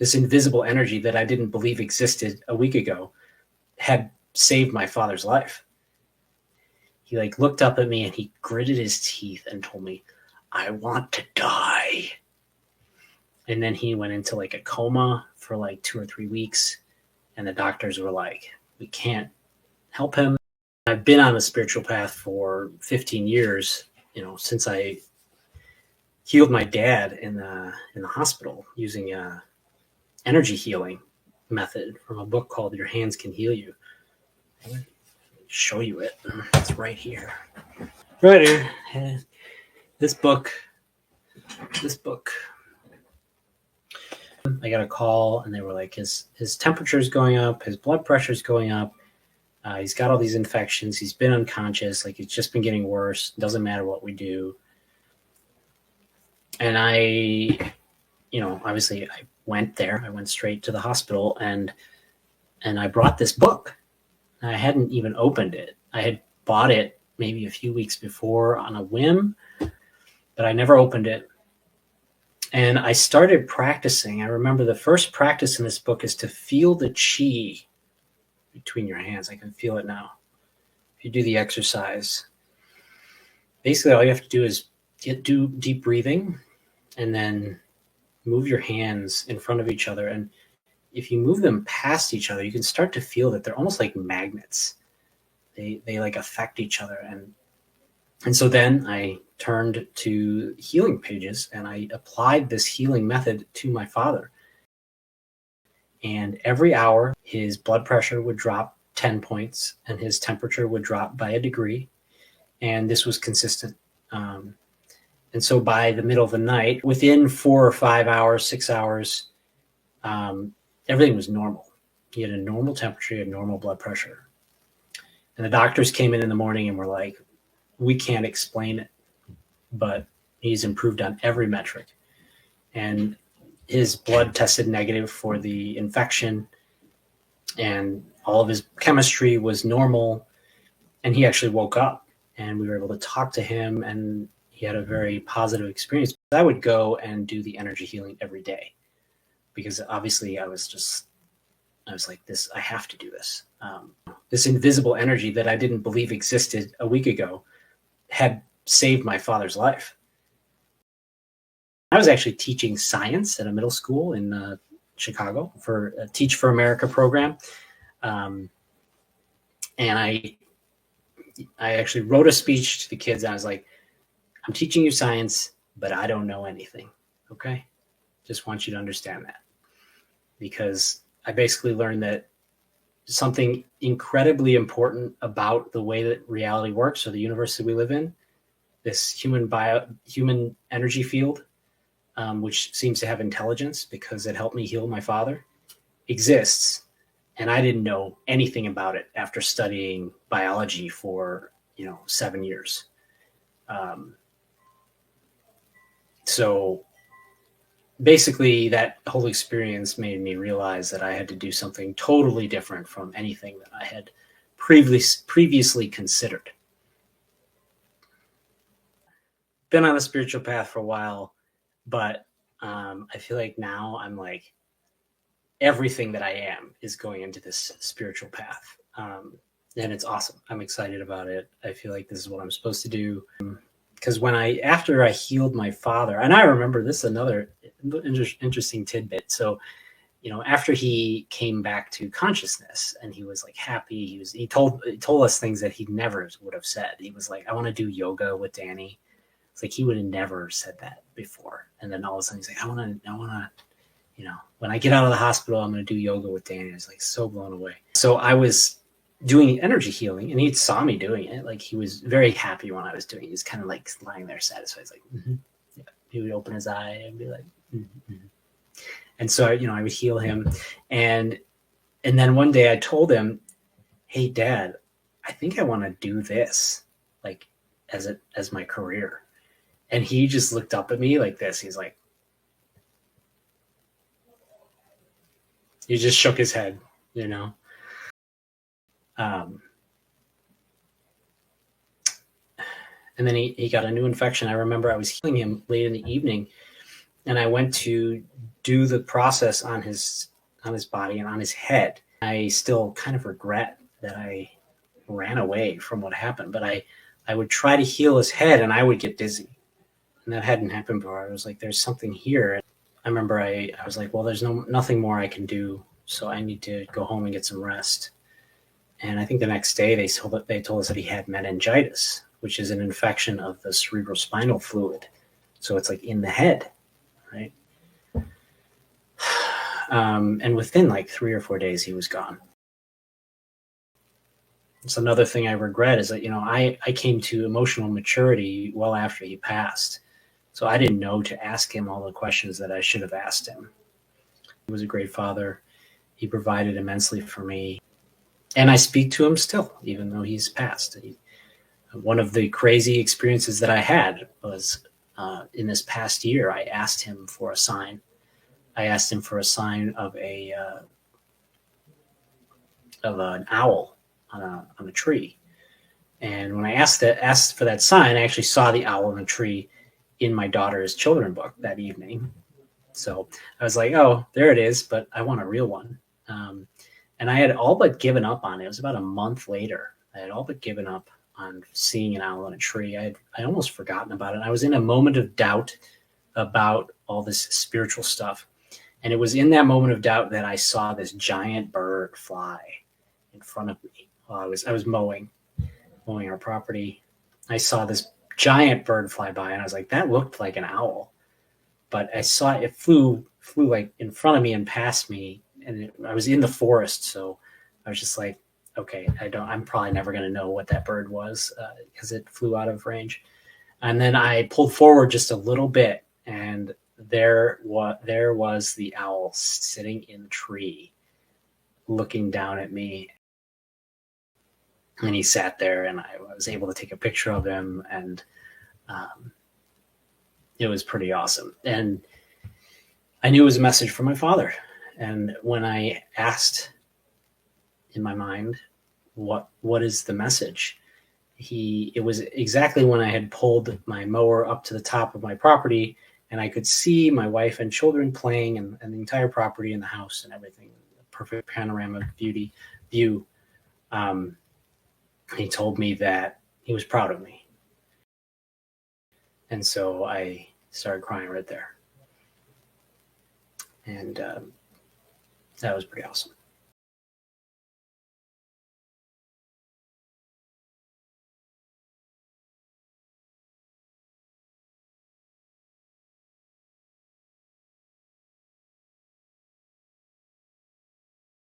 this invisible energy that I didn't believe existed a week ago had saved my father's life. He like looked up at me and he gritted his teeth and told me, "I want to die." And then he went into like a coma for like 2 or 3 weeks. And the doctors were like, "We can't help him." I've been on the spiritual path for 15 years, since I healed my dad in the hospital using a energy healing method from a book called Your Hands Can Heal You. I'm going to show you it. It's right here. Right here. This book. I got a call and they were like, his temperature is going up, his blood pressure is going up. He's got all these infections. He's been unconscious. Like, it's just been getting worse. Doesn't matter what we do. And obviously I went there. I went straight to the hospital and I brought this book. I hadn't even opened it. I had bought it maybe a few weeks before on a whim, but I never opened it. And I started practicing. I remember the first practice in this book is to feel the chi between your hands. I can feel it now. If you do the exercise, basically all you have to do is do deep breathing and then move your hands in front of each other. And if you move them past each other, you can start to feel that they're almost like magnets. They like affect each other. And so then I turned to healing pages and I applied this healing method to my father. And every hour, his blood pressure would drop 10 points and his temperature would drop by a degree. And this was consistent. And so by the middle of the night, within 4 or 5 hours, 6 hours, everything was normal. He had a normal temperature, he had normal blood pressure. And the doctors came in the morning and were like, "We can't explain it, but he's improved on every metric." And his blood tested negative for the infection and all of his chemistry was normal. And he actually woke up and we were able to talk to him and he had a very positive experience. I would go and do the energy healing every day because obviously I was like, this, I have to do this. This invisible energy that I didn't believe existed a week ago had saved my father's life. I was actually teaching science at a middle school in Chicago for a Teach for America program. And I actually wrote a speech to the kids. And I was like, "I'm teaching you science, but I don't know anything. Okay. Just want you to understand that." Because I basically learned that something incredibly important about the way that reality works or the universe that we live in, this human energy field, which seems to have intelligence because it helped me heal my father, exists. And I didn't know anything about it after studying biology for, 7 years. So basically that whole experience made me realize that I had to do something totally different from anything that I had previously considered. Been on the spiritual path for a while, but I feel like now I'm like, everything that I am is going into this spiritual path. And it's awesome. I'm excited about it. I feel like this is what I'm supposed to do. Because after I healed my father, and I remember this is another interesting tidbit. So, after he came back to consciousness and he was like happy, he told us things that he never would have said. He was like, "I want to do yoga with Danny." It's like he would have never said that before. And then all of a sudden he's like, I want to, when I get out of the hospital, I'm going to do yoga with Danny. I was like so blown away. So I was doing energy healing and he saw me doing it. Like he was very happy when I was doing it. He was kind of like lying there satisfied. He's like, mm-hmm. Yeah. He would open his eye and be like, mm-hmm. And so, I would heal him. And then one day I told him, "Hey Dad, I think I want to do this like as my career." And he just looked up at me like this. He's like, he just shook his head, And then he got a new infection. I remember I was healing him late in the evening and I went to do the process on his body and on his head. I still kind of regret that I ran away from what happened, but I would try to heal his head and I would get dizzy. And that hadn't happened before. I was like, there's something here. I remember I was like, well, there's nothing more I can do, so I need to go home and get some rest. And I think the next day they told us that he had meningitis, which is an infection of the cerebrospinal fluid. So it's like in the head, right? And within like 3 or 4 days, he was gone. It's another thing I regret is that, I came to emotional maturity well after he passed. So I didn't know to ask him all the questions that I should have asked him. He was a great father. He provided immensely for me. And I speak to him still, even though he's passed. One of the crazy experiences that I had was in this past year, I asked him for a sign. I asked him for a sign of an owl on a tree. And when I asked for that sign, I actually saw the owl in the tree in my daughter's children's book that evening. So I was like, oh, there it is, but I want a real one. And I had all but given up on it. It was about a month later. I had all but given up on seeing an owl in a tree. I almost forgotten about it. I was in a moment of doubt about all this spiritual stuff. And it was in that moment of doubt that I saw this giant bird fly in front of me while I was mowing our property. I saw this giant bird fly by, and I was like, that looked like an owl. But I saw it flew like in front of me and past me, and I was in the forest, so I was just like, okay, I'm probably never going to know what that bird was because it flew out of range. And then I pulled forward just a little bit, and there was the owl sitting in the tree, looking down at me. And he sat there, and I was able to take a picture of him, and it was pretty awesome. And I knew it was a message from my father. And when I asked in my mind, what is the message? It was exactly when I had pulled my mower up to the top of my property, and I could see my wife and children playing, and the entire property and the house and everything, perfect panorama view. He told me that he was proud of me. And so I started crying right there. And that was pretty awesome.